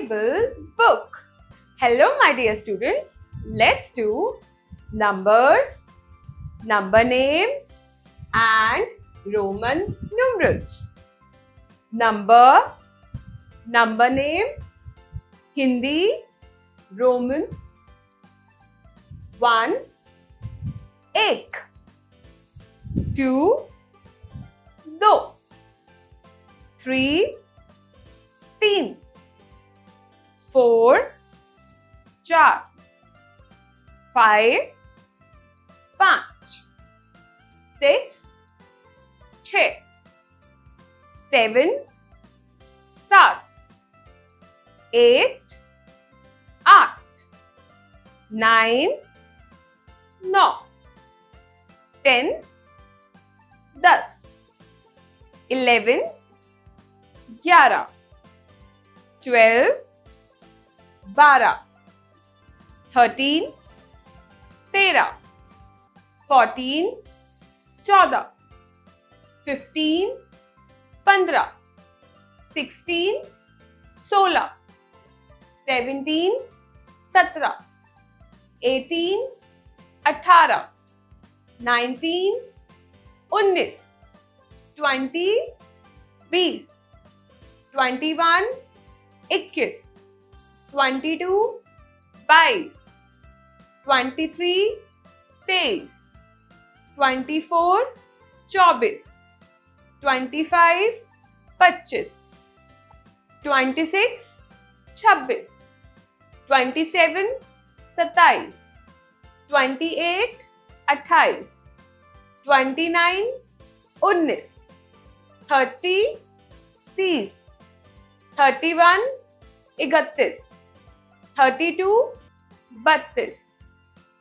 Bible book. Hello my dear students. Let's do numbers, number names and Roman numerals. Number name, Hindi, Roman. 1 एक 2 दो 3 तीन 4 चार 5 पाँच 6 छः 7 सात 8 आठ 9 नौ 10 10 11 11 12 12 13 13 14 14 15 15 16 16 17 17 18 18 19 19 20 20 21 21 22 22 23 23 24 24 25 25 26 26 27 27 28 28 29 19 30 30 31 31 32 32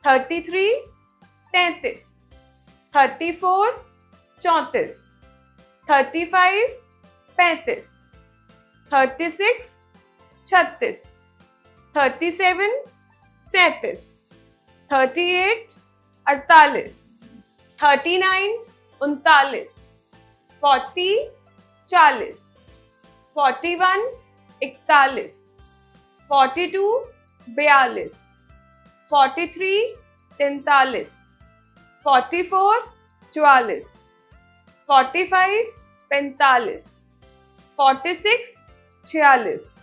33 33 34 34 35 35 36 36 37 37 38 48 39 39 40 40 41 41 42 42 43 43 44 44 45 45 46 46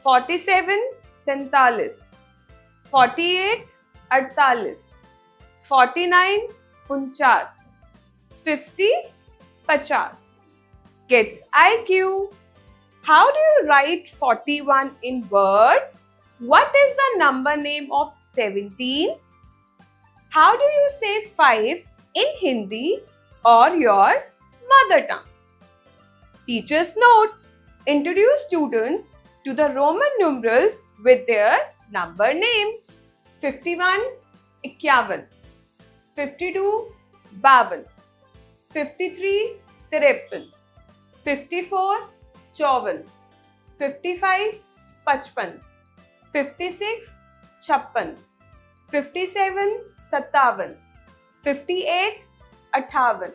47 47 48 48 49 49 50 50 Kids IQ. How do you write 41 in words? What is the number name of 17? How do you say 5 in Hindi or your mother tongue? Teacher's note. Introduce students to the Roman numerals with their number names. 51 51 52 52 53 53 54 54 55 55 56 56 57 57 58 58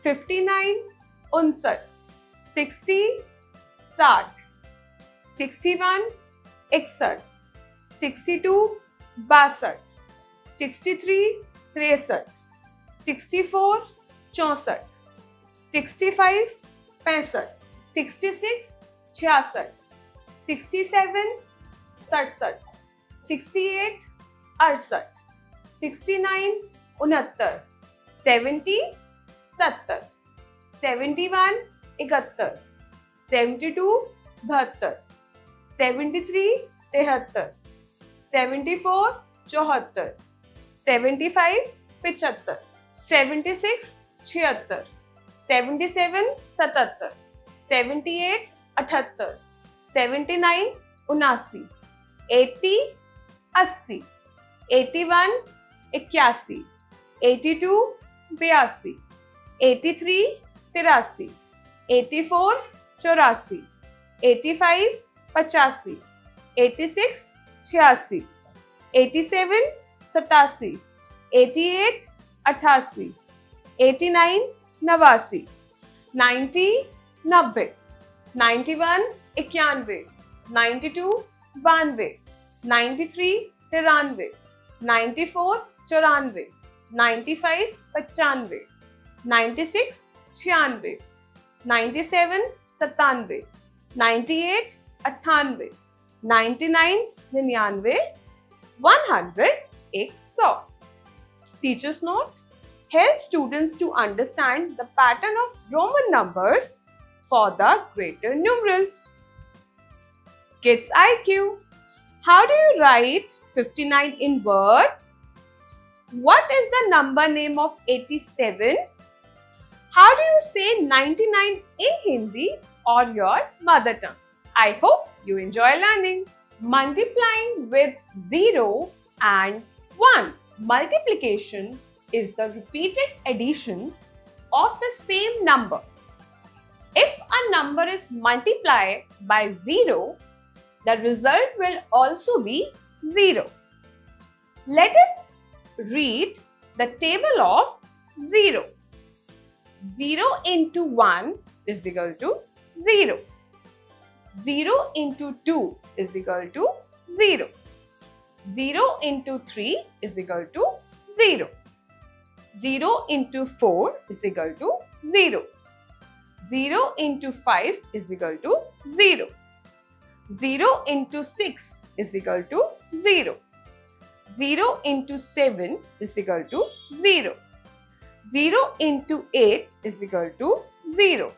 59 59 60 60 61 61 62 62 63 63 64 64 65 65 66 66 67 67 68 68 69 69 70 70 71 71 72 72 73 73 74 74 75 75 76 76 77 77 78 78 79 79 80 80 81 81 82 82 83 83 84 84 85 85 86 86 87 87 88 88 89 89 90 90 91 91 92 92, 93 93, 94 94, 95 95, 96 96, 97 97, 98 98, 99 99, 100 100. Teacher's note: help students to understand the pattern of Roman numbers for the greater numerals. Kids IQ: how do you write 59 in words? What is the number name of 87? How do you say 99 in Hindi or your mother tongue? I hope you enjoy learning. Multiplying with 0 and 1. Multiplication is the repeated addition of the same number. If a number is multiplied by 0, the result will also be 0. Let us read the table of 0. 0 into 1 is equal to 0. 0 into 2 is equal to 0. 0 into 3 is equal to 0. 0 into 4 is equal to 0. 0 into 5 is equal to 0. 0 into 6 is equal to 0. 0 into 7 is equal to 0. 0 into 8 is equal to 0.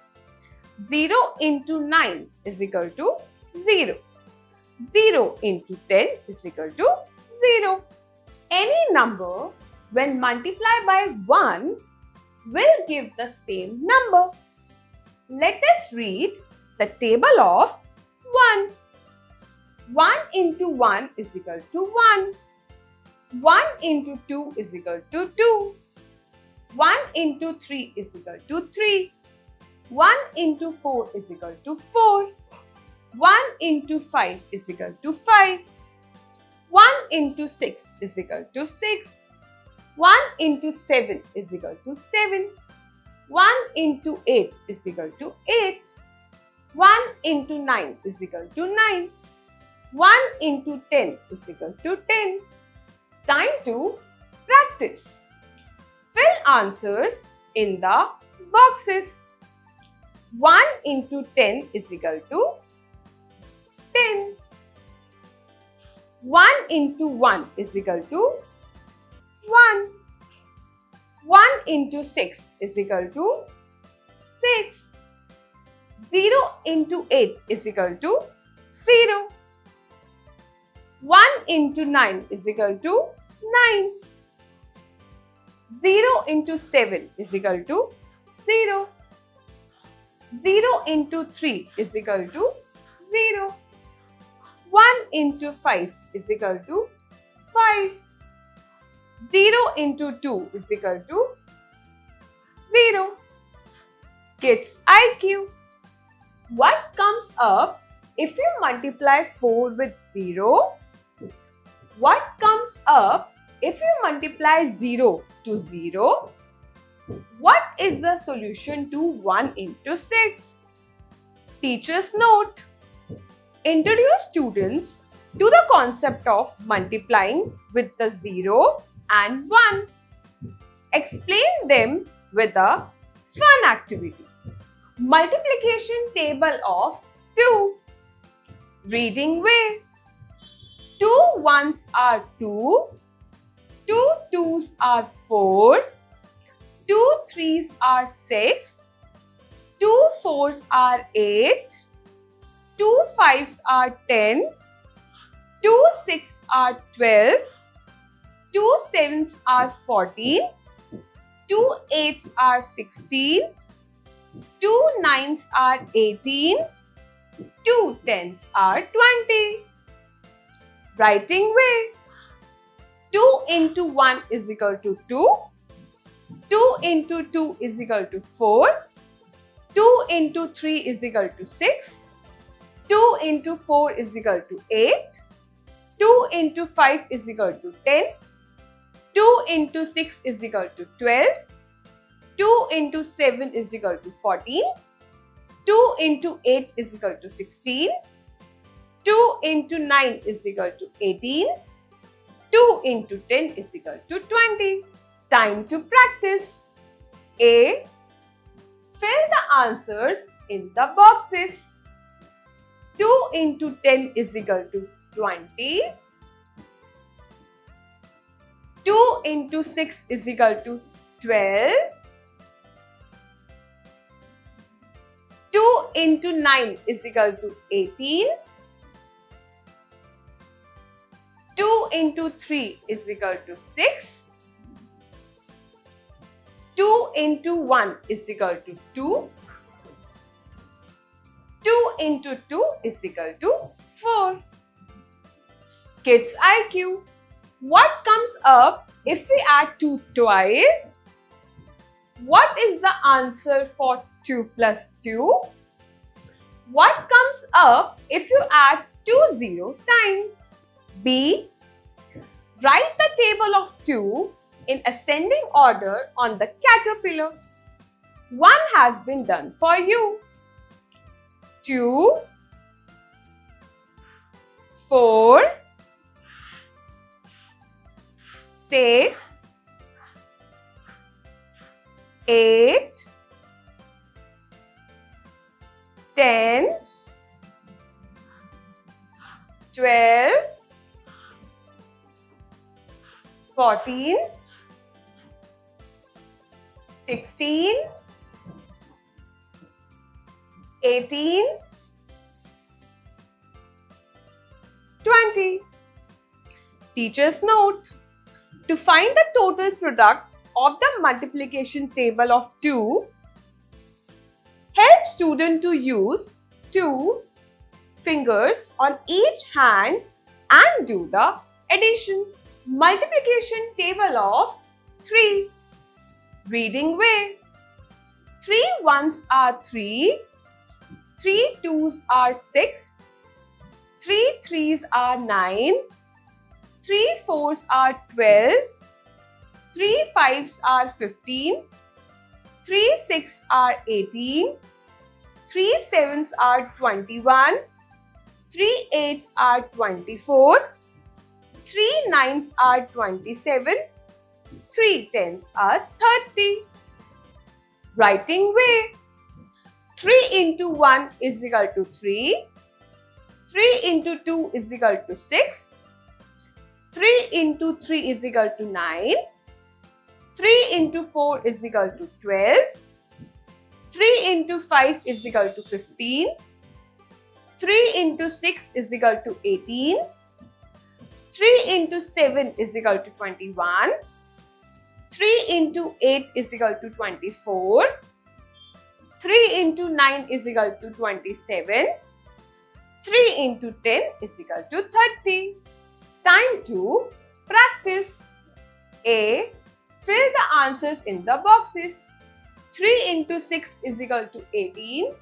0 into 9 is equal to 0. 0 into 10 is equal to 0. Any number when multiplied by 1 will give the same number. Let us read the table of 1. 1 into 1 is equal to 1. 1 into 2 is equal to 2. 1 into 3 is equal to 3. 1 into 4 is equal to 4. 1 into 5 is equal to 5. 1 into 6 is equal to 6. 1 into 7 is equal to 7. 1 into 8 is equal to 8. 1 into 9 is equal to 9. 1 into 10 is equal to 10. Time to practice. Fill answers in the boxes. 1 into 10 is equal to 10. 1 into 1 is equal to 1. 1 into 6 is equal to 6. 0 into 8 is equal to 0. 1 into 9 is equal to 9. 0 into 7 is equal to 0. 0 into 3 is equal to 0. 1 into 5 is equal to 5. 0 into 2 is equal to 0. Kids IQ: what comes up if you multiply 4 with 0? What comes up if you multiply 0 to 0? What is the solution to 1 into 6? Teacher's note: introduce students to the concept of multiplying with the 0 and 1. Explain them with a fun activity. Multiplication table of 2. Reading way. 2 ones are 2. 2 twos are 4. 2 threes are 6. 2 fours are 8. 2 fives are 10. 2 six are 12. 2 sevens are 14. 2 eights are 16. 2 nines are 18. 2 tens are 20. Writing way. 2 into 1 is equal to 2. 2 into 2 is equal to 4. 2 into 3 is equal to 6. 2 into 4 is equal to 8. 2 into 5 is equal to 10. 2 into 6 is equal to 12. 2 into 7 is equal to 14. 2 into 8 is equal to 16. 2 into 9 is equal to 18. 2 into 10 is equal to 20. Time to practice. A. Fill the answers in the boxes. 2 into 10 is equal to 20. 2 into 6 is equal to 12. 2 into 9 is equal to 18. 2 into 3 is equal to 6. 2 into 1 is equal to 2. 2 into 2 is equal to 4. Kids IQ. What comes up if we add 2 twice? What is the answer for 2 plus 2? What comes up if you add 2 0 times? B. Write the table of 2 in ascending order on the caterpillar. 1 has been done for you. 2, 4, 6, 8, 10, 12, 14, 16, 18, 20. Teacher's note. To find the total product of the multiplication table of 2, help student to use 2 fingers on each hand and do the addition. Multiplication table of 3. Reading way. 3 ones are 3. 3 twos are 6. 3 threes are 9. 3 fours are 12. 3 fives are 15. 3 six are 18. 3 sevens are 21. 3 eights are 24. 3 nines are 27. 3 tens are 30. Writing way. 3 into 1 is equal to 3. 3 into 2 is equal to 6. 3 into 3 is equal to 9. 3 into 4 is equal to 12. 3 into 5 is equal to 15. 3 into 6 is equal to 18. 3 into 7 is equal to 21. 3 into 8 is equal to 24. 3 into 9 is equal to 27. 3 into 10 is equal to 30. Time to practice. A. Fill the answers in the boxes. 3 into 6 is equal to 18.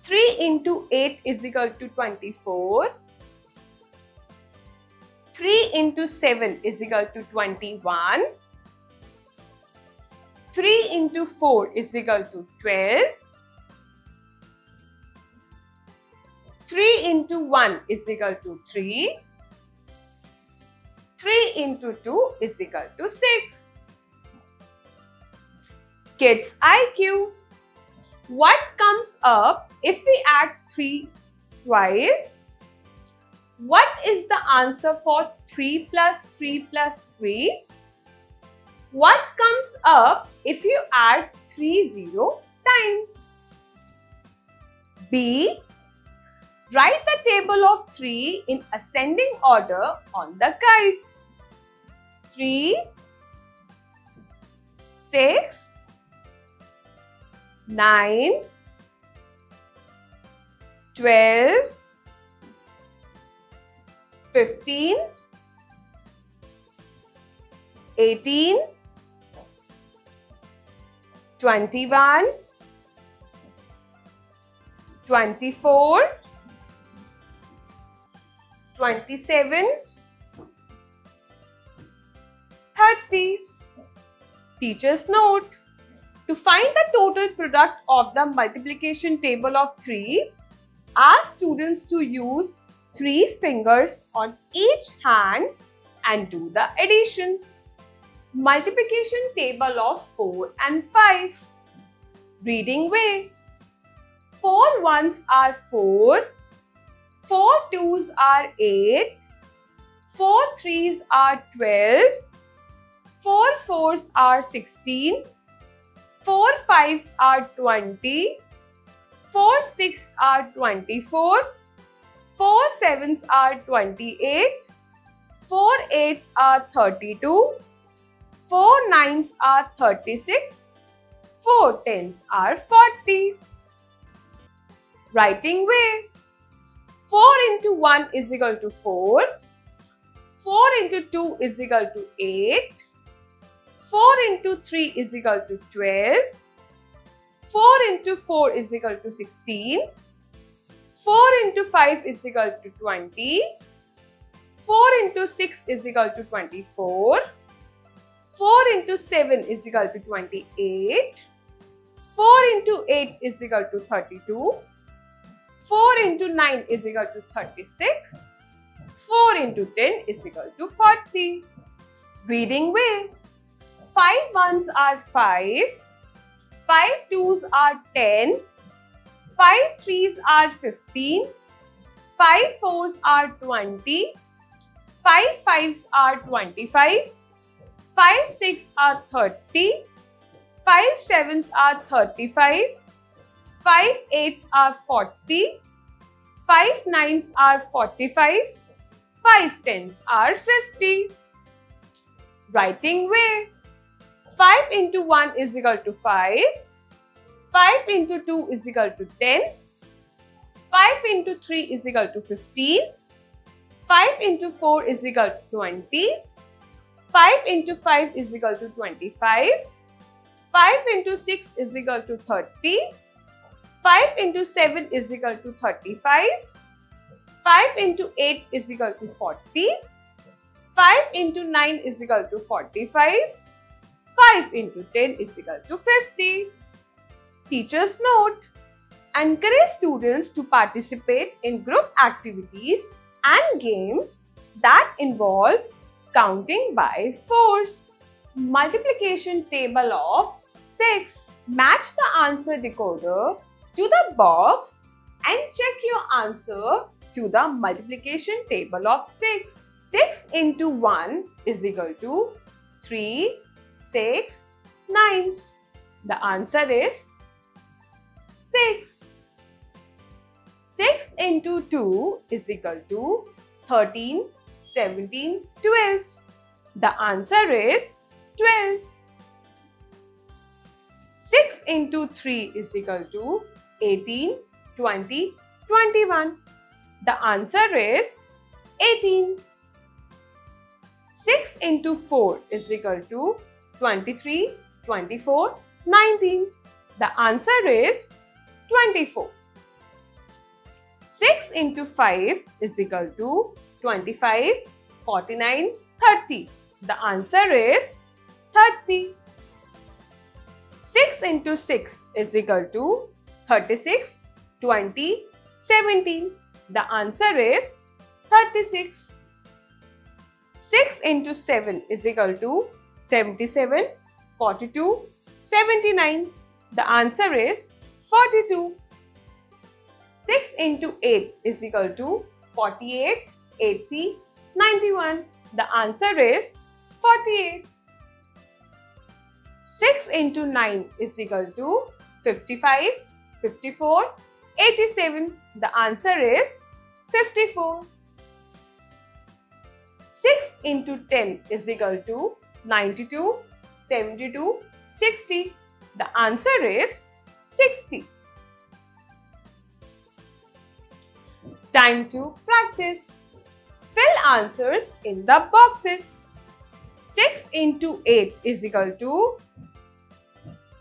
3 into 8 is equal to 24. 3 into 7 is equal to 21. 3 into 4 is equal to 12. 3 into 1 is equal to 3. 3 into 2 is equal to 6. Kids IQ. What comes up if we add 3 twice? What is the answer for 3 plus 3 plus 3? What comes up if you add 3 0 times? B. Write the table of 3 in ascending order on the guides. 3, 6, 9, 12, 15, 18, 21, 24, 27, 30. Teacher's note. To find the total product of the multiplication table of 3, Ask students to use 3 fingers on each hand and do the addition. Multiplication table of 4 and 5. Reading way. 4 ones are 4, 4 twos are 8, 4 threes are 12, 4 fours are 16, 4 fives are 20, 4 six are 24, 4 sevens are 28, 4 eights are 32, 4 nines are 36, 4 tens are 40. Writing way. 4 into 1 is equal to 4, 4 into 2 is equal to 8, 4 into 3 is equal to 12, 4 into 4 is equal to 16, 4 into 5 is equal to 20, 4 into 6 is equal to 24, 4 into 7 is equal to 28, 4 into 8 is equal to 32, 4 into 9 is equal to 36, 4 into 10 is equal to 40. Reading way. 5 ones are 5, 5 twos are 10, 5 threes are 15, 5 fours are 20, 5 fives are 25, 5 six are 30, 5 sevens are 35, 5 eights are 40, 5 nines are 45, 5 tens are 50. Writing way. 5 into 1 is equal to 5, 5 into 2 is equal to 10, 5 into 3 is equal to 15, 5 into 4 is equal to 20, 5 into 5 is equal to 25, 5 into 6 is equal to 30, 5 into 7 is equal to 35, 5 into 8 is equal to 40, 5 into 9 is equal to 45, 5 into 10 is equal to 50. Teacher's note. Encourage students to participate in group activities and games that involve counting by fours. Multiplication table of 6. Match the answer decoder to the box and check your answer to the multiplication table of 6. 6 into 1 is equal to 3, 6, 9. The answer is 6. 6 into 2 is equal to 13, 17, 12. The answer is 12. 6 into 3 is equal to 18, 20, 21. The answer is 18. 6 into 4 is equal to 23, 24, 19. The answer is 24. 6 into 5 is equal to 25, 49, 30. The answer is 30. 6 into 6 is equal to 36, 20, 17. The answer is 36. 6 into 7 is equal to 77, 42, 79. The answer is 42. 6 into 8 is equal to 48, 80, 91. The answer is 48. 6 into 9 is equal to 55, 54, 87. The answer is 54. 6 into 10 is equal to 92, 72, 60. The answer is 60. Time to practice. Fill answers in the boxes. 6 into 8 is equal to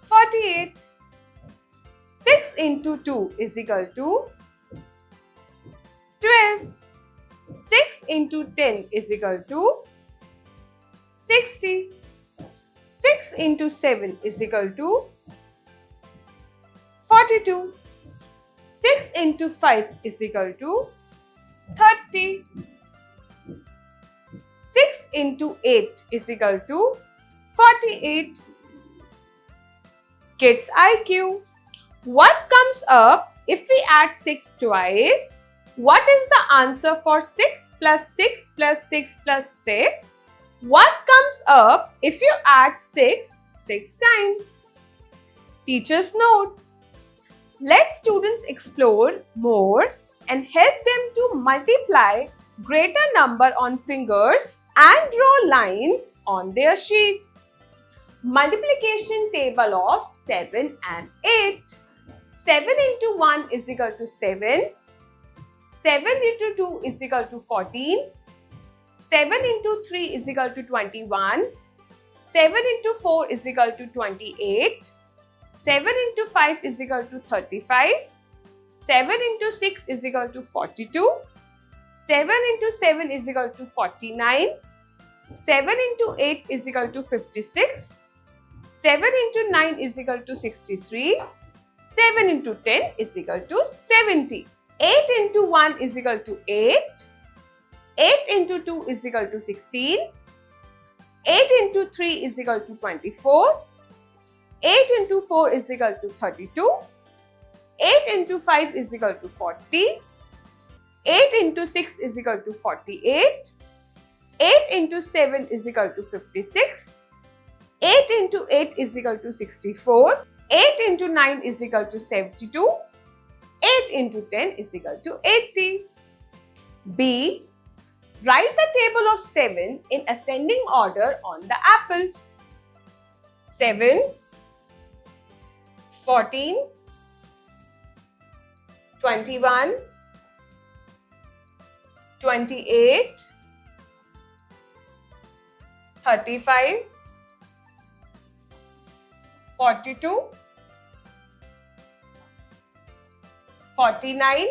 48. 6 into 2 is equal to 12. 6 into 10 is equal to 60. 6 into 7 is equal to 42. 6 into 5 is equal to 30. 6 into 8 is equal to 48. Kids IQ. What comes up if we add 6 twice? What is the answer for 6 plus 6 plus 6 plus 6? What comes up if you add 6 times? Teacher's note. Let students explore more and help them to multiply greater number on fingers and draw lines on their sheets. Multiplication table of 7 and 8. 7 into 1 is equal to 7. 7 into 2 is equal to 14. 7 into 3 is equal to 21. 7 into 4 is equal to 28. 7 into 5 is equal to 35. 7 into 6 is equal to 42. 7 into 7 is equal to 49. 7 into 8 is equal to 56. 7 into 9 is equal to 63. 7 into 10 is equal to 70. 8 into 1 is equal to 8. 8 into 2 is equal to 16. 8 into 3 is equal to 24. 8 into 4 is equal to 32. 8 into 5 is equal to 40. 8 into 6 is equal to 48. 8 into 7 is equal to 56. 8 into 8 is equal to 64. 8 into 9 is equal to 72. 8 into 10 is equal to 80. B. Write the table of 7 in ascending order on the apples. 7, 14, 21, 28, 35, 42, 49,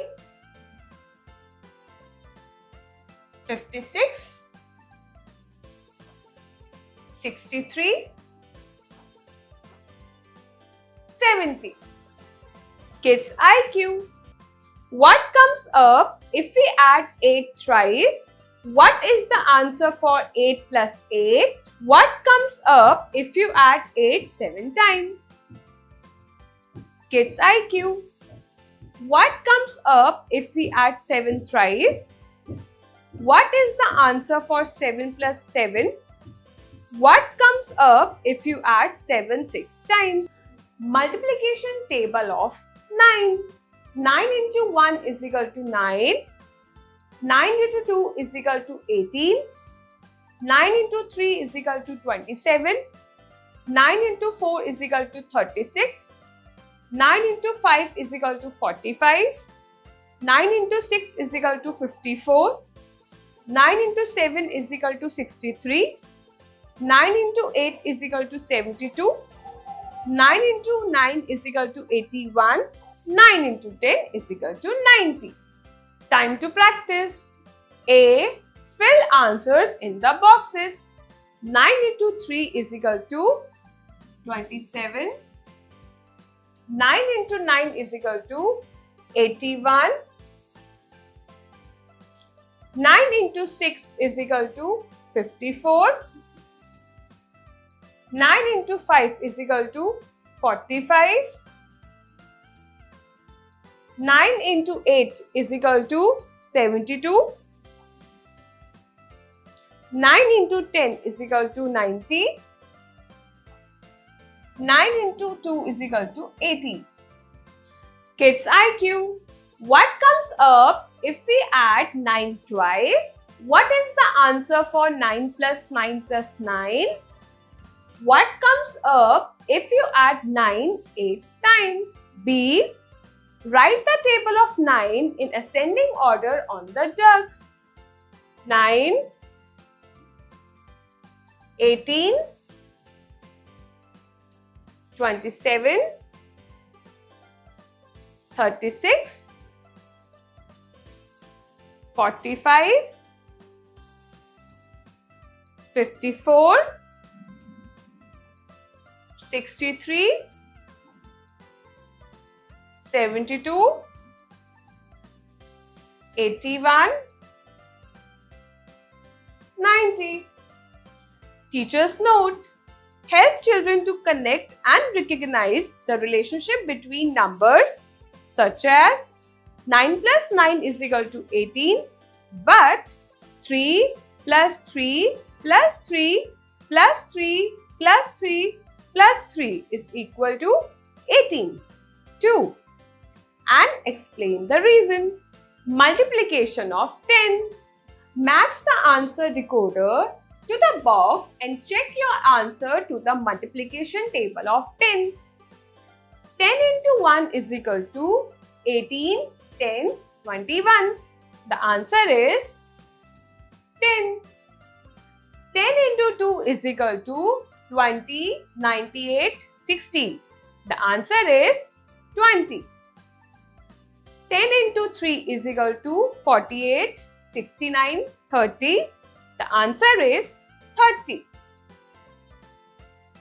56, 63, 70. Kids IQ. What comes up if we add 8 thrice? What is the answer for 8 plus 8? What comes up if you add 8 7 times? Kids IQ. What comes up if we add 7 thrice? What is the answer for 7 plus 7? What comes up if you add 7 6 times? Multiplication table of 9. 9 into 1 is equal to 9. 9 into 2 is equal to 18. 9 into 3 is equal to 27. 9 into 4 is equal to 36. 9 into 5 is equal to 45. 9 into 6 is equal to 54. 9 into 7 is equal to 63. 9 into 8 is equal to 72. 9 into 9 is equal to 81. 9 into 10 is equal to 90. Time to practice. A. Fill answers in the boxes. 9 into 3 is equal to 27. 9 into 9 is equal to 81. 9 into 6 is equal to 54. 9 into 5 is equal to 45. 9 into 8 is equal to 72. 9 into 10 is equal to 90. 9 into 2 is equal to 80. Kids IQ. What comes up if we add 9 twice? What is the answer for 9 plus 9 plus 9? What comes up if you add 9 8 times? B. Write the table of 9 in ascending order on the jugs. 9, 18, 27, 36, 45, 54, 63, 72, 81, 90. Teachers note: help children to connect and recognize the relationship between numbers such as 9 plus 9 is equal to 18, but 3 plus 3 plus 3 plus 3 plus 3 plus 3 is equal to 18. 2. And explain the reason. Multiplication of 10. Match the answer decoder to the box and check your answer to the multiplication table of 10. 10 into 1 is equal to 18, 10, 21. The answer is 10. 10 into 2 is equal to 20, 98, 60. The answer is 20. 10 into 3 is equal to 48, 69, 30. The answer is 30.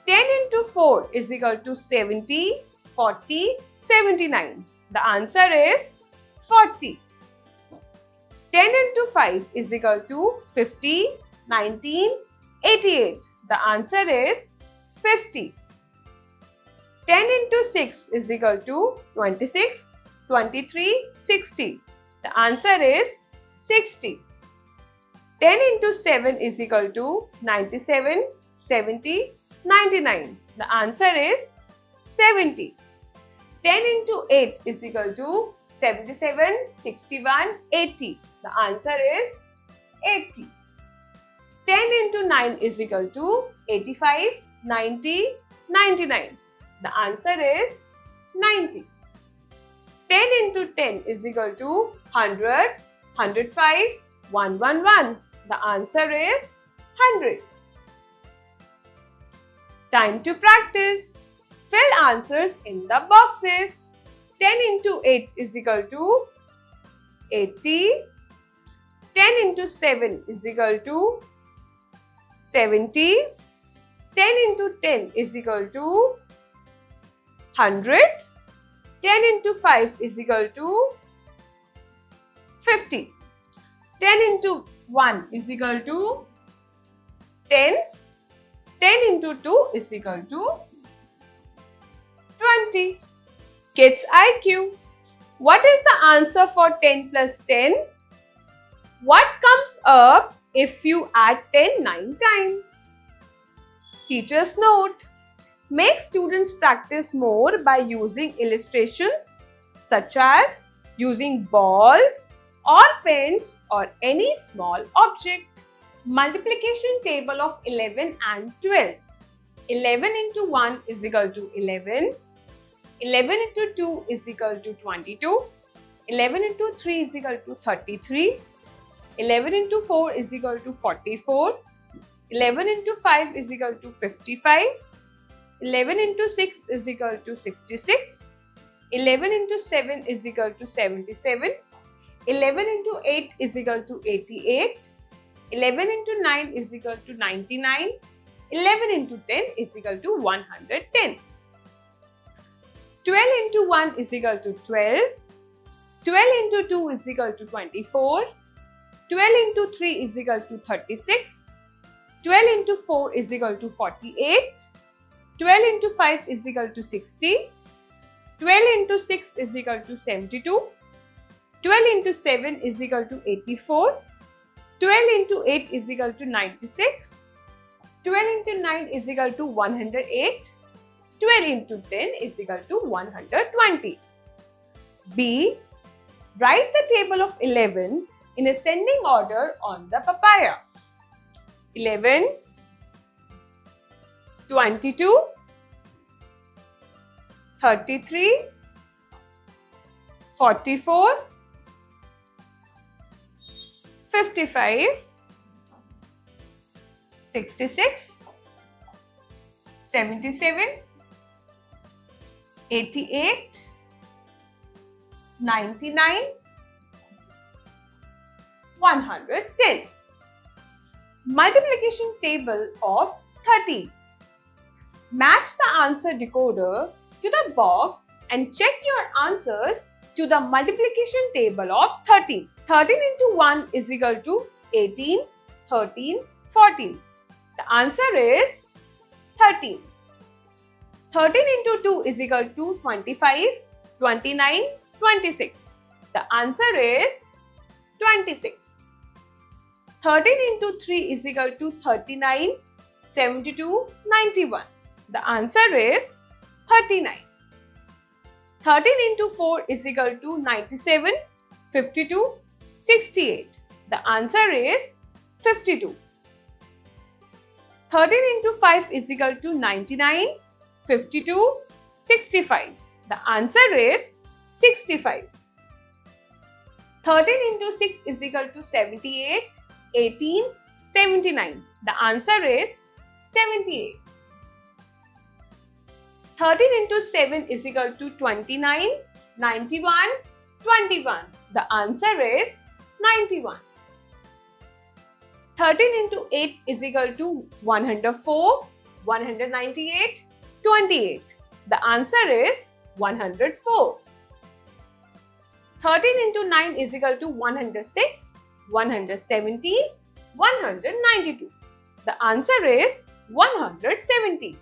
10 into 4 is equal to 70, 40, 79. The answer is 40. 10 into 5 is equal to 50, 19, 88. The answer is 50. 10 into 6 is equal to 26, 23, 60. The answer is 60. 10 into 7 is equal to 97, 70, 99. The answer is 70. 10 into 8 is equal to 77, 61, 80. The answer is 80. 10 into 9 is equal to 85, 90, 99. The answer is 90. 10 into 10 is equal to 100, 105, 111. The answer is 100. Time to practice. Fill answers in the boxes. 10 into 8 is equal to 80. 10 into 7 is equal to 70. 10 into 10 is equal to 100. 10 into 5 is equal to 50. 10 into 1 is equal to 10. 10 into 2 is equal to 20. Kids IQ. What is the answer for 10 plus 10? What comes up if you add 10 9 times? Teacher's note. Make students practice more by using illustrations such as using balls or pens or any small object. Multiplication table of 11 and 12. 11 into 1 is equal to 11. 11 into 2 is equal to 22. 11 into 3 is equal to 33. 11 into 4 is equal to 44. 11 into 5 is equal to 55. 11 into 6 is equal to 66. 11 into 7 is equal to 77. 11 into 8 is equal to 88. 11 into 9 is equal to 99. 11 into 10 is equal to 110. 12 into 1 is equal to 12. 12 into 2 is equal to 24. 12 into 3 is equal to 36. 12 into 4 is equal to 48. 12 into 5 is equal to 60. 12 into 6 is equal to 72. 12 into 7 is equal to 84. 12 into 8 is equal to 96. 12 into 9 is equal to 108. 12 into 10 is equal to 120. B. Write the table of 11 in ascending order on the papaya. 11, 22, 33, 44, 55, 66, 77, 88, 99, 110. Multiplication table of 30. Match the answer decoder to the box and check your answers to the multiplication table of 13. 13 into 1 is equal to 18, 13, 14. The answer is 13. 13 into 2 is equal to 25, 29, 26. The answer is 26. 13 into 3 is equal to 39, 72, 91. The answer is 39. 13 into 4 is equal to 97, 52, 68. The answer is 52. 13 into 5 is equal to 99, 52, 65. The answer is 65. 13 into 6 is equal to 78, 18, 79. The answer is 78. 13 into 7 is equal to 29, 91, 21. The answer is 91. 13 into 8 is equal to 104, 198, 28. The answer is 104. 13 into 9 is equal to 106, 170, 192. The answer is 170.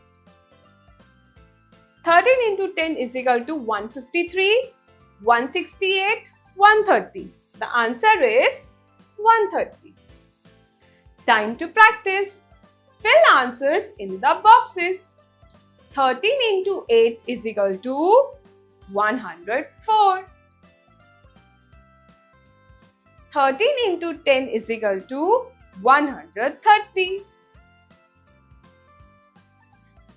13 into 10 is equal to 153, 168, 130. The answer is 130. Time to practice. Fill answers in the boxes. 13 into 8 is equal to 104. 13 into 10 is equal to 130.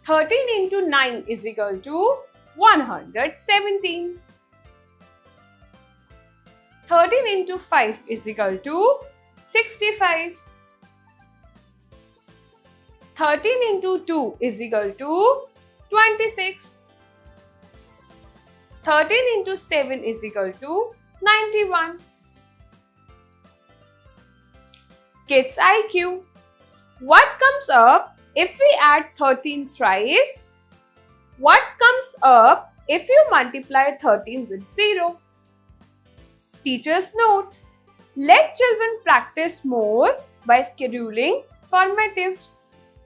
13 into 9 is equal to 117. 13 into 5 is equal to 65. 13 into 2 is equal to 26. 13 into 7 is equal to 91. Kids IQ. What comes up if we add 13 thrice? What comes up if you multiply 13 with 0? Teacher's note. Let children practice more by scheduling formatives.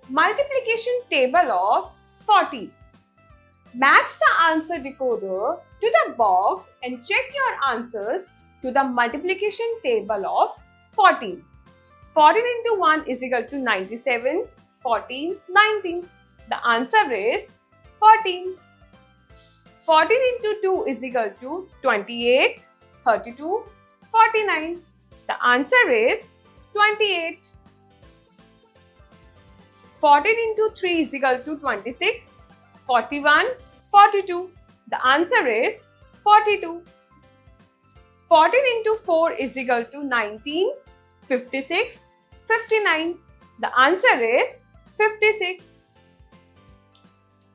Multiplication table of 14. Match the answer decoder to the box and check your answers to the multiplication table of 14. 14 into 1 is equal to 97, 14, 19. The answer is 14. 14 into 2 is equal to 28, 32, 49. The answer is 28. 14 into 3 is equal to 26, 41, 42. The answer is 42. 14 into 4 is equal to 19, 56, 59. The answer is 56.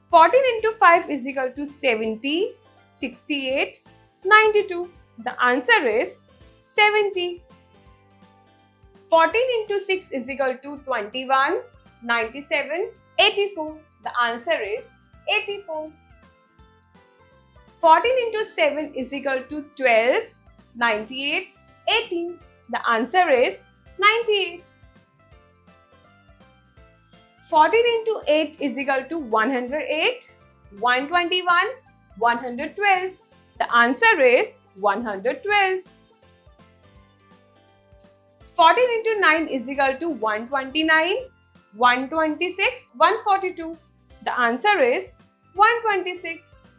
14 into 5 is equal to 70, 68, 92. The answer is 70. 14 into 6 is equal to 21, 97, 84. The answer is 84. 14 into 7 is equal to 12, 98, 18. The answer is 98. 14 into 8 is equal to 108, 121, 112. The answer is 112. 14 into 9 is equal to 129, 126, 142. The answer is 126.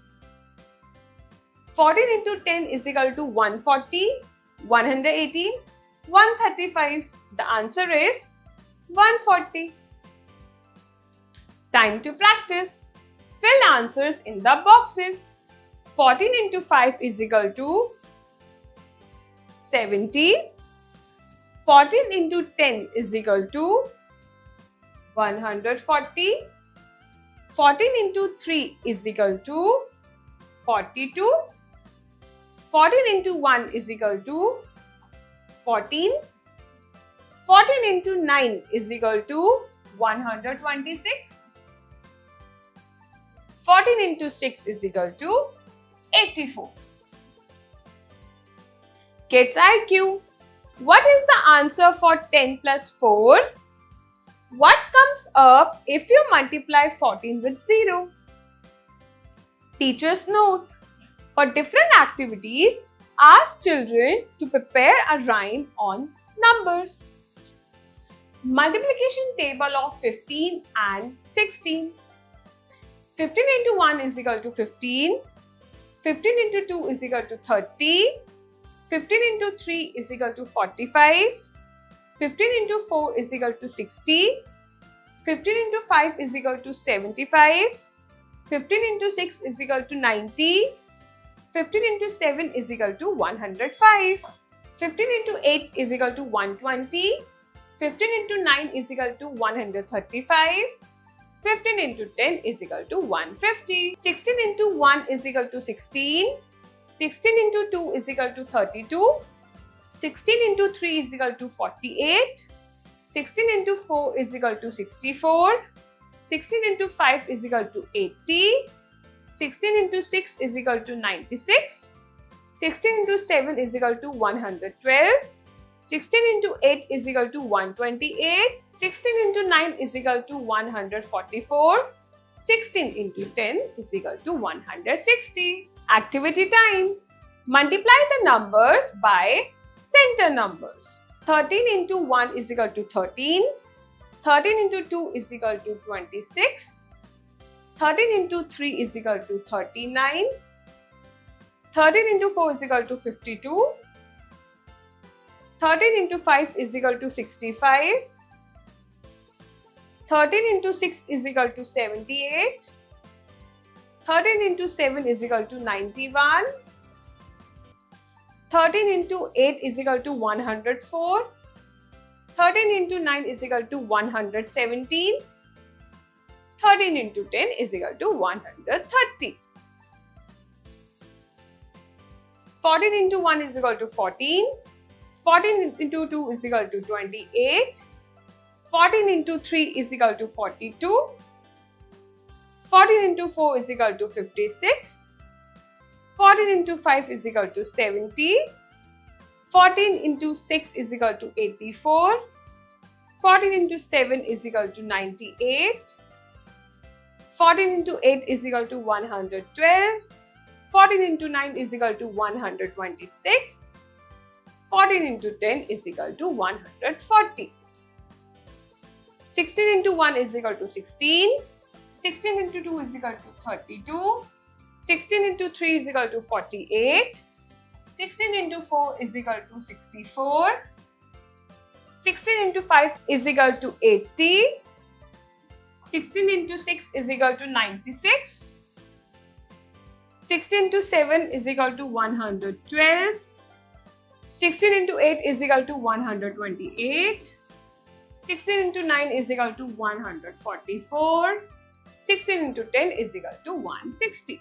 14 into 10 is equal to 140, 118, 135. The answer is 140. Time to practice. Fill answers in the boxes. 14 into 5 is equal to 70. 14 into 10 is equal to 140. 14 into 3 is equal to 42. 14 into 1 is equal to 14. 14 into 9 is equal to 126. 14 into 6 is equal to 84. Kids IQ. What is the answer for 10 plus 4? What comes up if you multiply 14 with 0? Teacher's note. For different activities, ask children to prepare a rhyme on numbers. Multiplication table of 15 and 16. 15 into 1 is equal to 15. 15 into 2 is equal to 30. 15 into 3 is equal to 45. 15 into 4 is equal to 60. 15 into 5 is equal to 75. 15 into 6 is equal to 90. 15 into 7 is equal to 105. 15 into 8 is equal to 120. 15 into 9 is equal to 135. 15 into 10 is equal to 150. 16 into 1 is equal to 16. 16 into 2 is equal to 32. 16 into 3 is equal to 48. 16 into 4 is equal to 64. 16 into 5 is equal to 80. 16 into 6 is equal to 96. 16 into 7 is equal to 112. 16 into 8 is equal to 128. 16 into 9 is equal to 144. 16 into 10 is equal to 160. Activity time. Multiply the numbers by center numbers. 13 into 1 is equal to 13. 13 into 2 is equal to 26. 13 into 3 is equal to 39. 13 into 4 is equal to 52. 13 into 5 is equal to 65. 13 into 6 is equal to 78. 13 into 7 is equal to 91. 13 into 8 is equal to 104. 13 into 9 is equal to 117. 13 into 10 is equal to 130. 14 into 1 is equal to 14. 14 into 2 is equal to 28. 14 into 3 is equal to 42. 14 into 4 is equal to 56. 14 into 5 is equal to 70. 14 into 6 is equal to 84. 14 into 7 is equal to 98. 14 into 8 is equal to 112. 14 into 9 is equal to 126. 14 into 10 is equal to 140. 16 into 1 is equal to 16. 16 into 2 is equal to 32. 16 into 3 is equal to 48. 16 into 4 is equal to 64. 16 into 5 is equal to 80. 16 into 6 is equal to 96. 16 into 7 is equal to 112. 16 into 8 is equal to 128. 16 into 9 is equal to 144. 16 into 10 is equal to 160.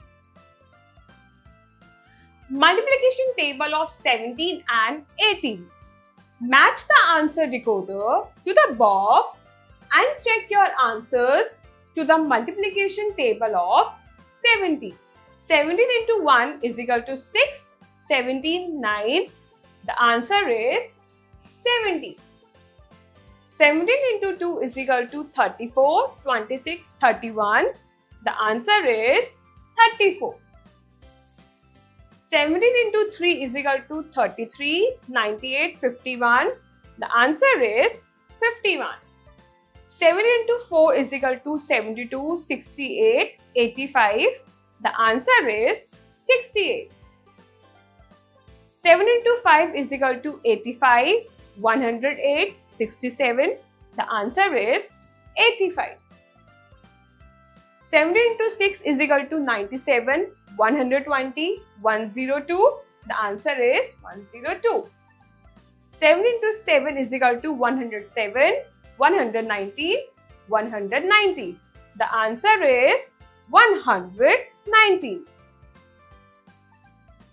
Multiplication table of 17 and 18. Match the answer decoder to the box and check your answers to the multiplication table of 70. 17 into 1 is equal to 6, 17, 9. The answer is 70. 17 into 2 is equal to 34, 26, 31. The answer is 34. 17 into 3 is equal to 33, 98, 51. The answer is 51. 7 into 4 is equal to 72, 68, 85. The answer is 68. 7 into 5 is equal to 85, 108, 67. The answer is 85. 7 into 6 is equal to 97, 120, 102. The answer is 102. 7 into 7 is equal to 107, 190, 190. The answer is 119.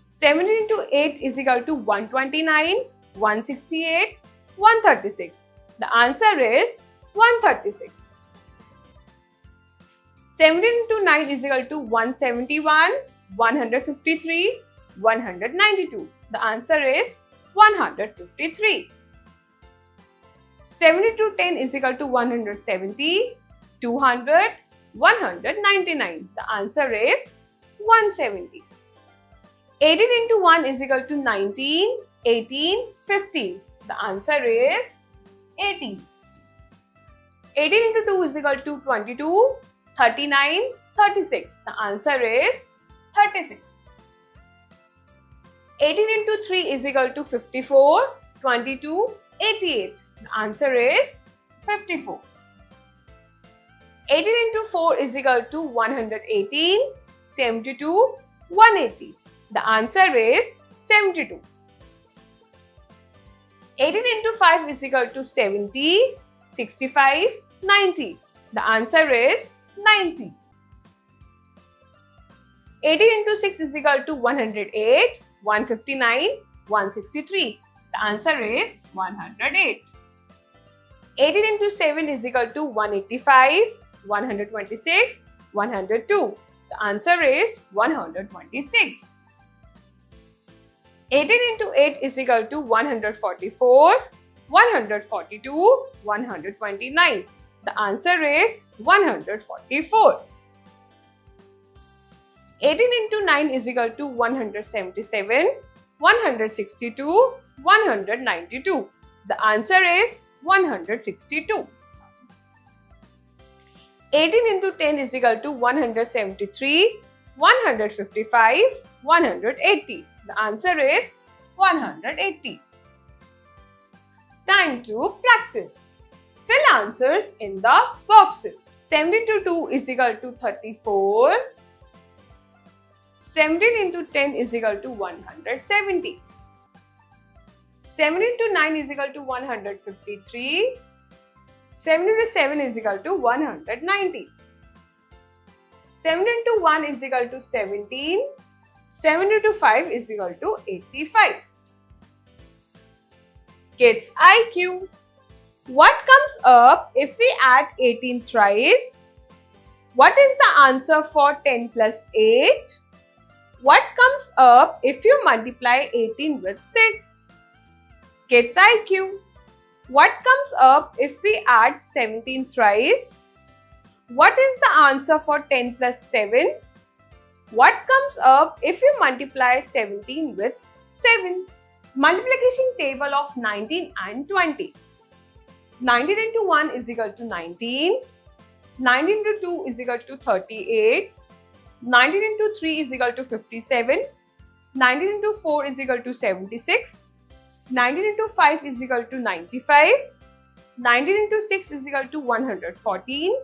7 into 8 is equal to 129, 168, 136. The answer is 136. 7 into 9 is equal to 171, 153, 192. The answer is 153. 70 to 10 is equal to 170, 200, 199. The answer is 170. 18 into 1 is equal to 19, 18, 15. The answer is 18. 18 into 2 is equal to 22, 39, 36. The answer is 36. 18 into 3 is equal to 54, 22, 88. The answer is 54. 18 into 4 is equal to 118, 72, 180. The answer is 72. 18 into 5 is equal to 70, 65, 90. The answer is 90. 18 into 6 is equal to 108, 159, 163. The answer is 108. 18 into 7 is equal to 185, 126, 102. The answer is 126. 18 into 8 is equal to 144, 142, 129. The answer is 144. 18 into 9 is equal to 177, 162, 192. The answer is 162. 18 into 10 is equal to 173, 155, 180. The answer is 180. Time to practice. Fill answers in the boxes. 70 into 2 is equal to 34. 17 into 10 is equal to 170. 7 into 9 is equal to 153. 7 into 7 is equal to 190. 7 into 1 is equal to 17. 7 into 5 is equal to 85. Kids IQ. What comes up if we add 18 thrice? What is the answer for 10 plus 8? What comes up if you multiply 18 with 6? Kids IQ. What comes up if we add 17 thrice? What is the answer for 10 plus 7? What comes up if you multiply 17 with 7? Multiplication table of 19 and 20. 19 into 1 is equal to 19. 19 into 2 is equal to 38. 19 into 3 is equal to 57. 19 into 4 is equal to 76. 19 into 5 is equal to 95. 19 into 6 is equal to 114.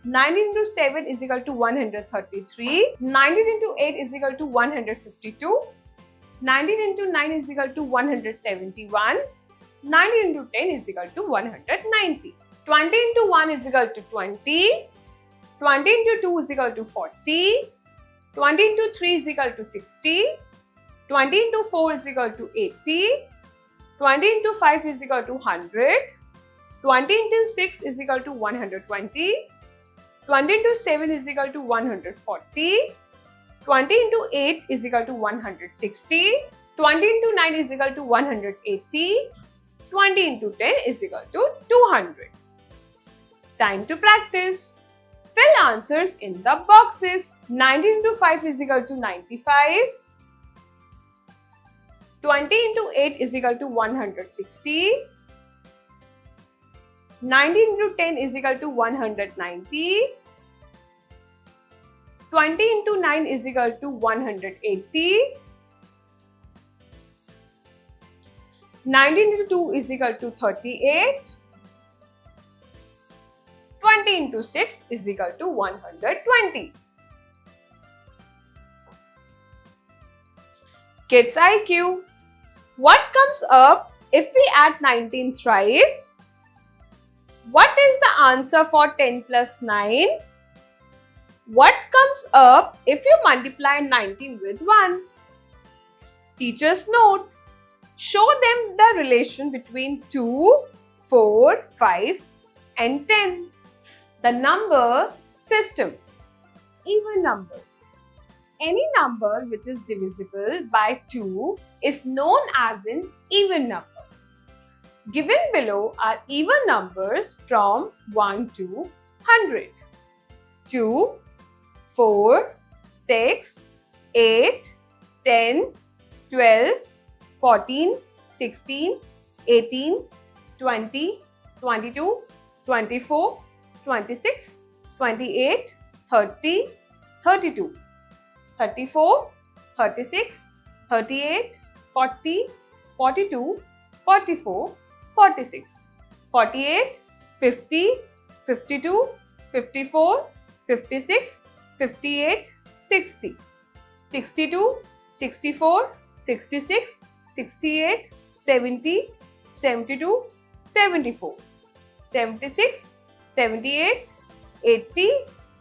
19 into 7 is equal to 133. 19 into 8 is equal to 152. 19 into 9 is equal to 171. 19 into 10 is equal to 190. 20 into 1 is equal to 20. 20 into 2 is equal to 40. 20 into 3 is equal to 60. 20 into 4 is equal to 80. 20 into 5 is equal to 100. 20 into 6 is equal to 120. 20 into 7 is equal to 140. 20 into 8 is equal to 160. 20 into 9 is equal to 180. 20 into 10 is equal to 200. Time to practice. Fill answers in the boxes. 19 into 5 is equal to 95. 20 into 8 is equal to 160. 19 into 10 is equal to 190. 20 into 9 is equal to 180. 19 into 2 is equal to 38. 20 into 6 is equal to 120. Kids IQ. What comes up if we add 19 thrice? What is the answer for 10 plus 9? What comes up if you multiply 19 with 1? Teacher's note. Show them the relation between 2, 4, 5 and 10. The number system. Even numbers. Any number which is divisible by 2 is known as an even number. Given below are even numbers from 1 to 100. 2, 4, 6, 8, 10, 12, 14, 16, 18, 20, 22, 24, 26, 28, 30, 32, 34, 36, 38, 40, 42, 44, 46, 48, 50, 52, 54, 56, 58, 60, 62, 64, 66, 68, 70, 72, 74, 76, 78, 80,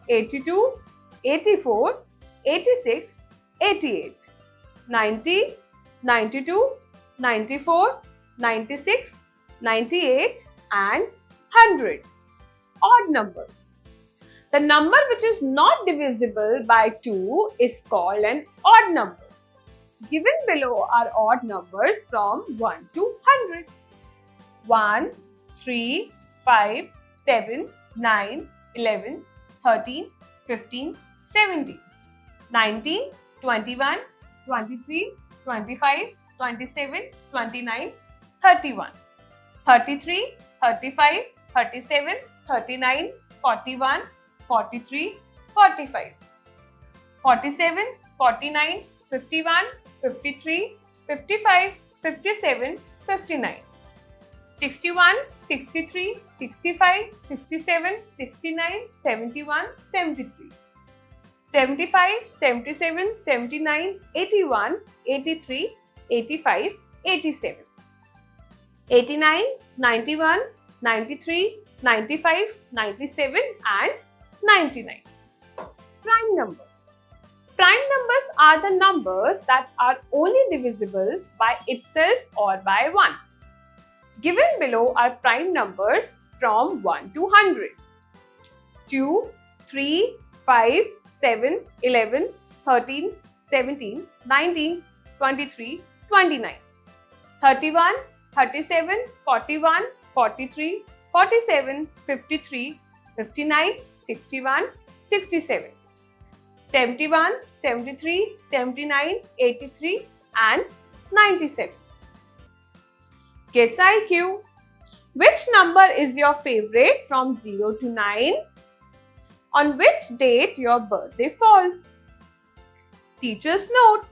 82, 84, 86, 88, 90, 92, 94, 96, 98 and 100. Odd numbers. The number which is not divisible by 2 is called an odd number. Given below are odd numbers from 1 to 100. 1, 3, 5, 7, 9, 11, 13, 15, 17, 19, 21, 23, 25, 27, 29, 31, 33, 35, 37, 39, 41, 43, 45, 47, 49, 51, 53, 55, 57, 59, 61, 63, 65, 67, 69, 71, 73, 75, 77, 79, 81, 83, 85, 87, 89, 91, 93, 95, 97 and 99. Prime numbers. Prime numbers are the numbers that are only divisible by itself or by 1. Given below are prime numbers from 1 to 100. 2, 3, 5, 7, 11, 13, 17, 19, 23, 29, 31, 37, 41, 43, 47, 53, 59, 61, 67, 71, 73, 79, 83 and 97. Kids IQ. Which number is your favorite from 0 to 9? On which date your birthday falls? Teacher's note.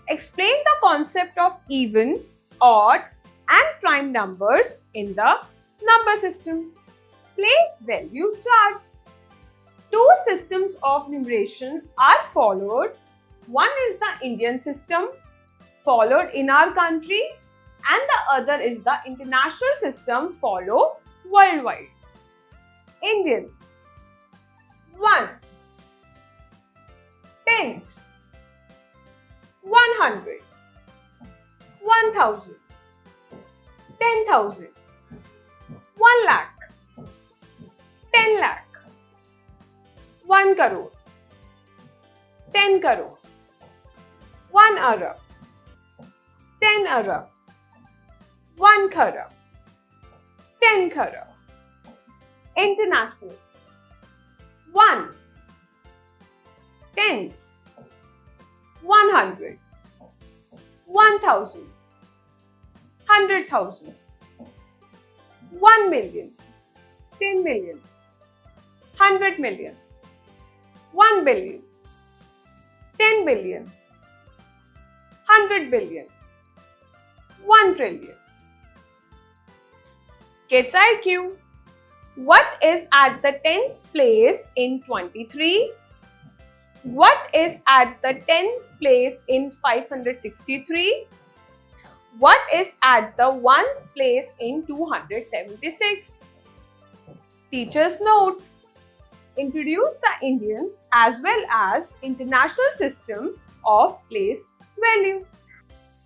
Explain the concept of even, odd and prime numbers in the number system. Place value chart. Two systems of numeration are followed. One is the Indian system, followed in our country, and the other is the international system, followed worldwide. Indian. 1. Tens. 100. 1000. 10,000. 1 lakh. 10 lakh. 1 crore. 10 crore. 1 arab. 10 arab. 1 kharab. 10 kharab. International. 1. Tens. 100. 1000. 100,000. 1 million. 10 million. 100 million. 1 billion. 10 billion. 100 billion. 1 trillion. Kids IQ. What is at the tens place in 23? What is at the tens place in 563? What is at the ones place in 276? Teacher's note. Introduce the Indian as well as international system of place value.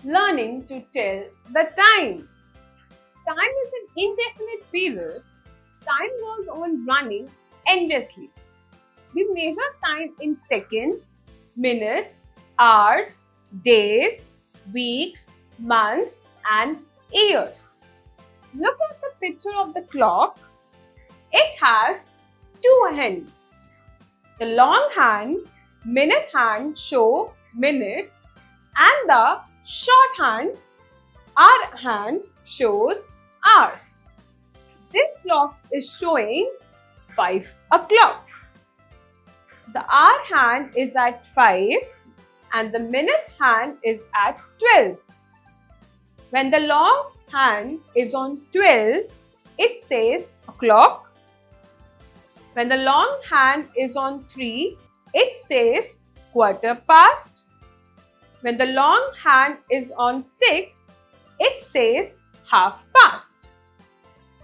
Learning to tell the time. Time is an indefinite period. Time goes on running endlessly. We measure time in seconds, minutes, hours, days, weeks, months, and years. Look at the picture of the clock. It has two hands. The long hand, minute hand show minutes, and the short hand, hour hand shows hours. This clock is showing 5 o'clock. The hour hand is at 5 and the minute hand is at 12. When the long hand is on 12, it says o'clock. When the long hand is on 3, it says quarter past. When the long hand is on 6, it says half past.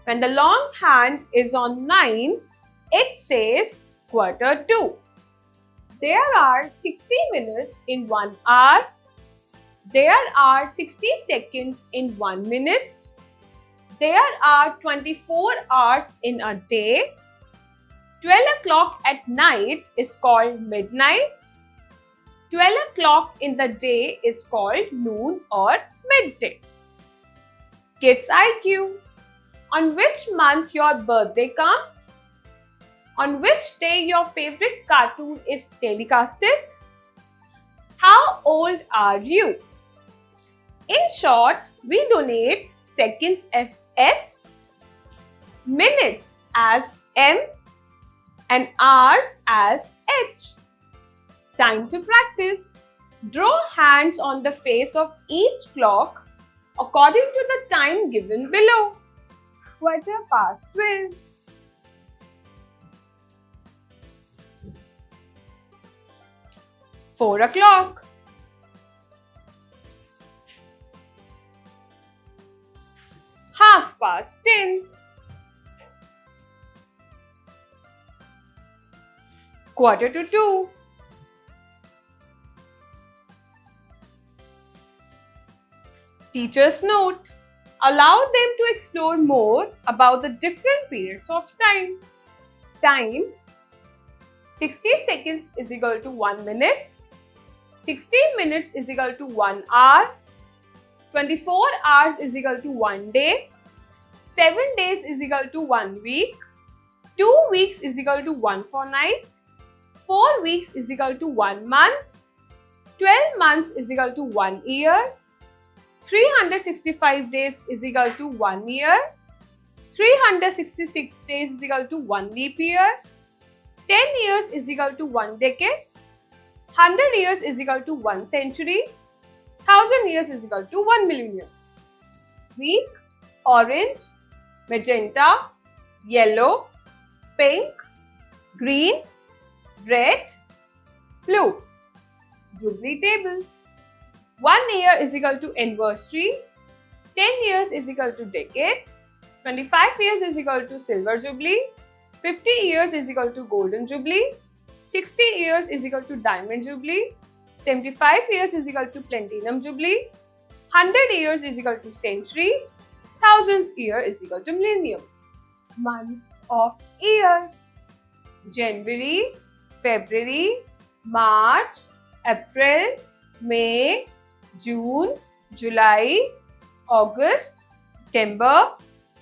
When the long hand is on 9, it says quarter to. There are 60 minutes in 1 hour. There are 60 seconds in 1 minute. There are 24 hours in a day. 12 o'clock at night is called midnight. 12 o'clock in the day is called noon or midday. Kids IQ. On which month your birthday comes? On which day your favorite cartoon is telecasted? How old are you? In short, we donate seconds as S, minutes as M, and hours as H. Time to practice. Draw hands on the face of each clock according to the time given below. Quarter past 12. 4 o'clock. 10. Quarter to 2. Teacher's note. Allow them to explore more about the different periods of time. Time. 60 seconds is equal to 1 minute. 60 minutes is equal to 1 hour. 24 hours is equal to 1 day. 7 days is equal to 1 week. 2 weeks is equal to 1 fortnight. 4 weeks is equal to 1 month. 12 months is equal to 1 year. 365 days is equal to 1 year. 366 days is equal to 1 leap year. 10 years is equal to 1 decade. 100 years is equal to 1 century. 1000 years is equal to 1 millennium. Week, orange, magenta, yellow, pink, green, red, blue. Jubilee table. 1 year is equal to anniversary. 10 years is equal to decade. 25 years is equal to silver jubilee. 50 years is equal to golden jubilee. 60 years is equal to diamond jubilee. 75 years is equal to platinum jubilee. 100 years is equal to century. 1000 year is equal to millennium. Month of year. January, February, March, April, May, June, July, August, September,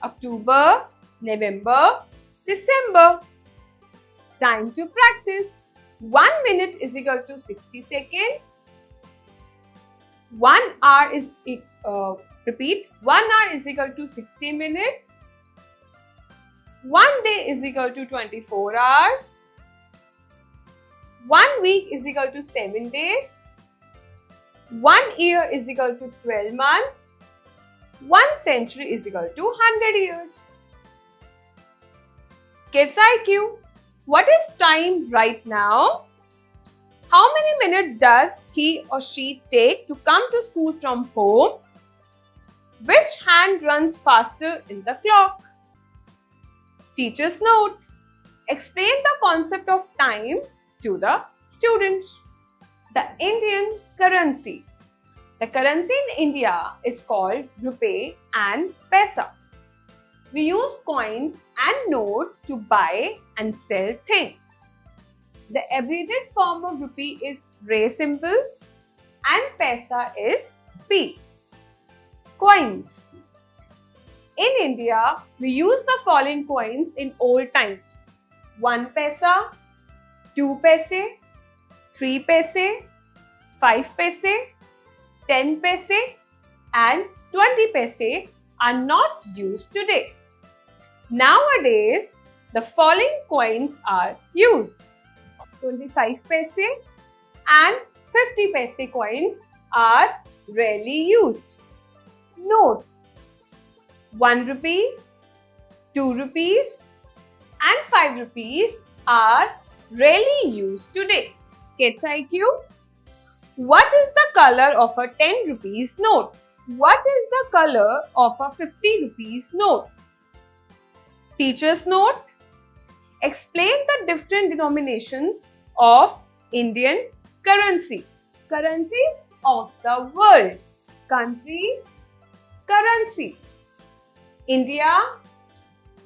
October, November, December. Time to practice. 1 minute is equal to 60 seconds. 1 hour is, repeat, 1 hour is equal to 60 minutes. 1 day is equal to 24 hours. 1 week is equal to 7 days. 1 year is equal to 12 months. 1 century is equal to 100 years. Kids IQ. What is time right now? How many minutes does he or she take to come to school from home? Which hand runs faster in the clock? Teacher's note. Explain the concept of time to the students. The Indian currency. The currency in India is called rupee and paisa. We use coins and notes to buy and sell things. The abbreviated form of rupee is Re symbol and paisa is P. Coins. In India, we use the following coins in old times. 1 paisa, 2 paise, 3 paise, 5 paise, 10 paise and 20 paise are not used today. Nowadays, the following coins are used. 25 paise and 50 paise coins are rarely used. Notes. 1 rupee, 2 rupees and 5 rupees are rarely used today. Kids IQ. What is the color of a 10 rupees note? What is the color of a 50 rupees note? Teacher's note. Explain the different denominations of Indian currency. Currencies of the world. Country, currency. India,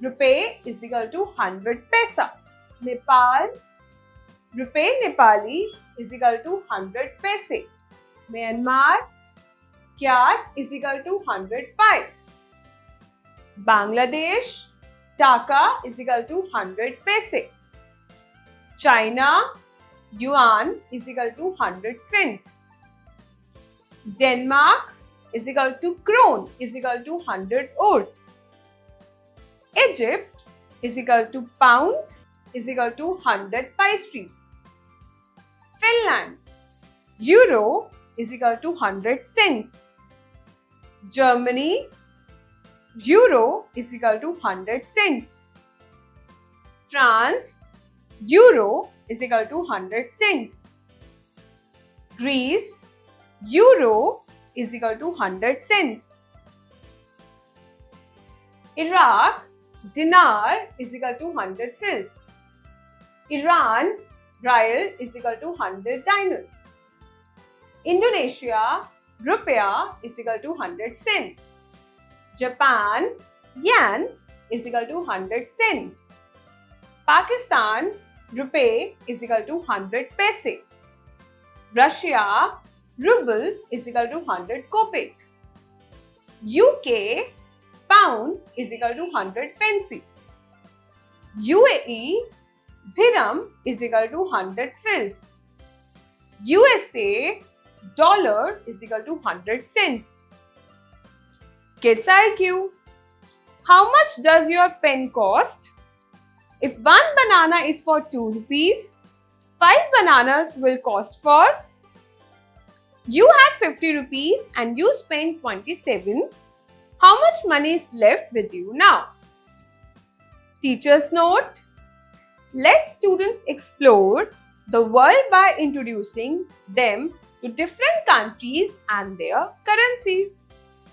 rupee is equal to 100 paisa. Nepal, rupee Nepali is equal to 100 paise. Myanmar, kyat is equal to 100 pies. Bangladesh, taka is equal to 100 paise. China, yuan is equal to 100 fins. Denmark is equal to krone is equal to 100 ors. Egypt is equal to pound is equal to 100 pastries. Finland, euro is equal to 100 cents. Germany, euro is equal to 100 cents. France, euro is equal to 100 cents. Greece, euro is equal to 100 cents. Iraq, dinar is equal to 100 fils. Iran, rial is equal to 100 dinars. Indonesia, rupiah is equal to 100 sen. Japan, yen is equal to 100 sen. Pakistan, rupee is equal to 100 paise. Russia, ruble is equal to 100 kopecks. UK, pound is equal to 100 pence. UAE, dirham is equal to 100 fils. USA, dollar is equal to 100 cents. Kids IQ. How much does your pen cost? If one banana is for 2 rupees, 5 bananas will cost for. You had 50 rupees and you spent 27. How much money is left with you now? Teacher's note. Let students explore the world by introducing them to different countries and their currencies.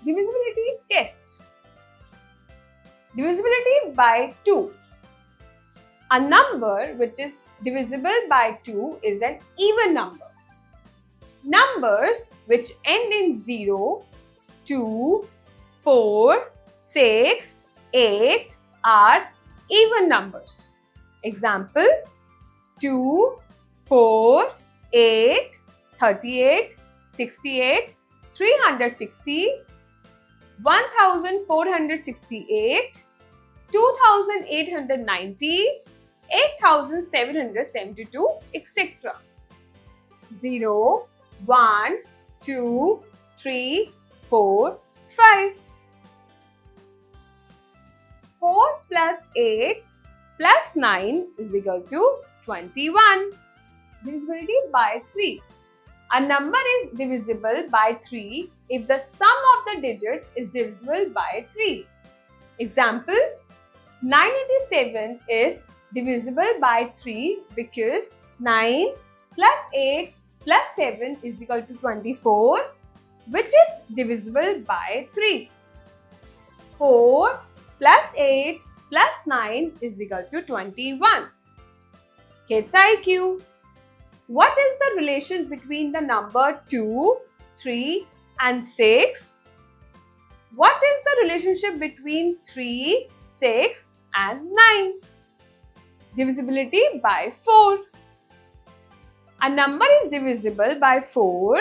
Divisibility test. Divisibility by 2. A number which is divisible by 2 is an even number. Numbers which end in 0, 2, 4, 6, 8 are even numbers. Example: 2, 4, 8, 38, 68, 360, 1468, 2890, 8772, etc. 0, 1, 2, 3, 4, 5. 4 plus 8 plus 9 is equal to 21. Divisibility by 3. A number is divisible by 3 if the sum of the digits is divisible by 3. Example: 987 is divisible by 3 because 9 plus 8 plus 7 is equal to 24, which is divisible by 3. 4 plus 8 plus 9 is equal to 21. Kids IQ. What is the relation between the number 2, 3 and 6? What is the relationship between 3, 6 and 9? Divisibility by 4. A number is divisible by 4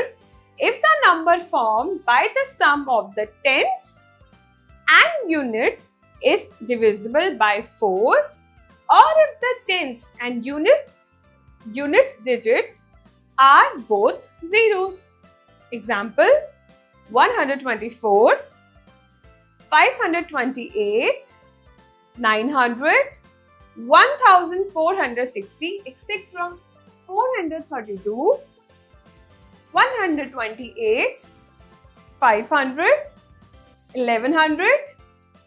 if the number formed by the sum of the tens and units is divisible by 4, or if the tens and units digits are both zeros. Example: 124, 528, 900, 1460, etc. 432, 128, 500, 1100,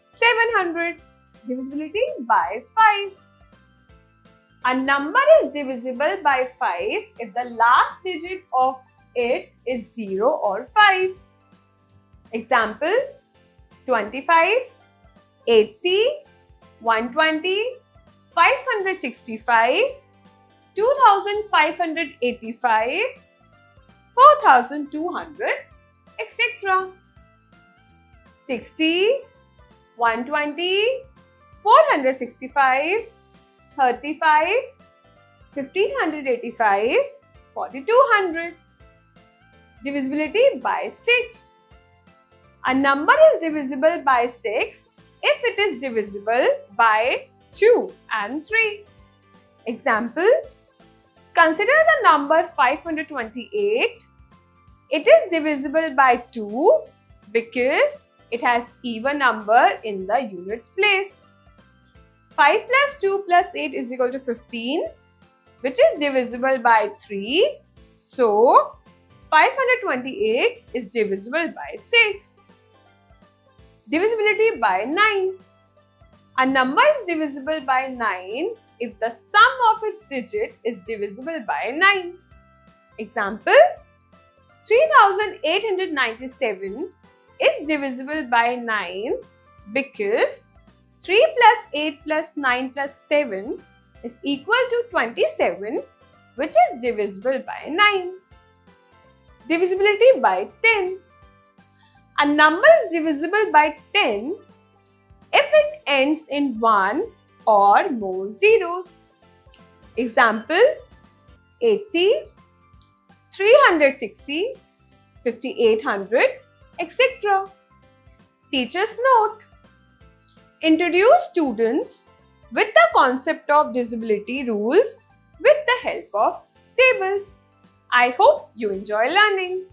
700. Divisibility by 5. A number is divisible by 5 if the last digit of it is 0 or 5. Example: 25, 80, 120, 565, 2585, 4200, etc. 60, 120, 465, 35, 1585, 4200. Divisibility by 6. A number is divisible by 6 if it is divisible by 2 and 3. Example: consider the number 528. It is divisible by 2 because it has even number in the units place. 5 plus 2 plus 8 is equal to 15, which is divisible by 3. So, 528 is divisible by 6. Divisibility by 9. A number is divisible by 9 if the sum of its digit is divisible by 9. Example: 3897 is divisible by 9 because 3 plus 8 plus 9 plus 7 is equal to 27, which is divisible by 9. Divisibility by 10. A number is divisible by 10 if it ends in 1 or more zeros. Example: 80, 360, 5800, etc. Teacher's note: introduce students with the concept of divisibility rules with the help of tables. I hope you enjoy learning.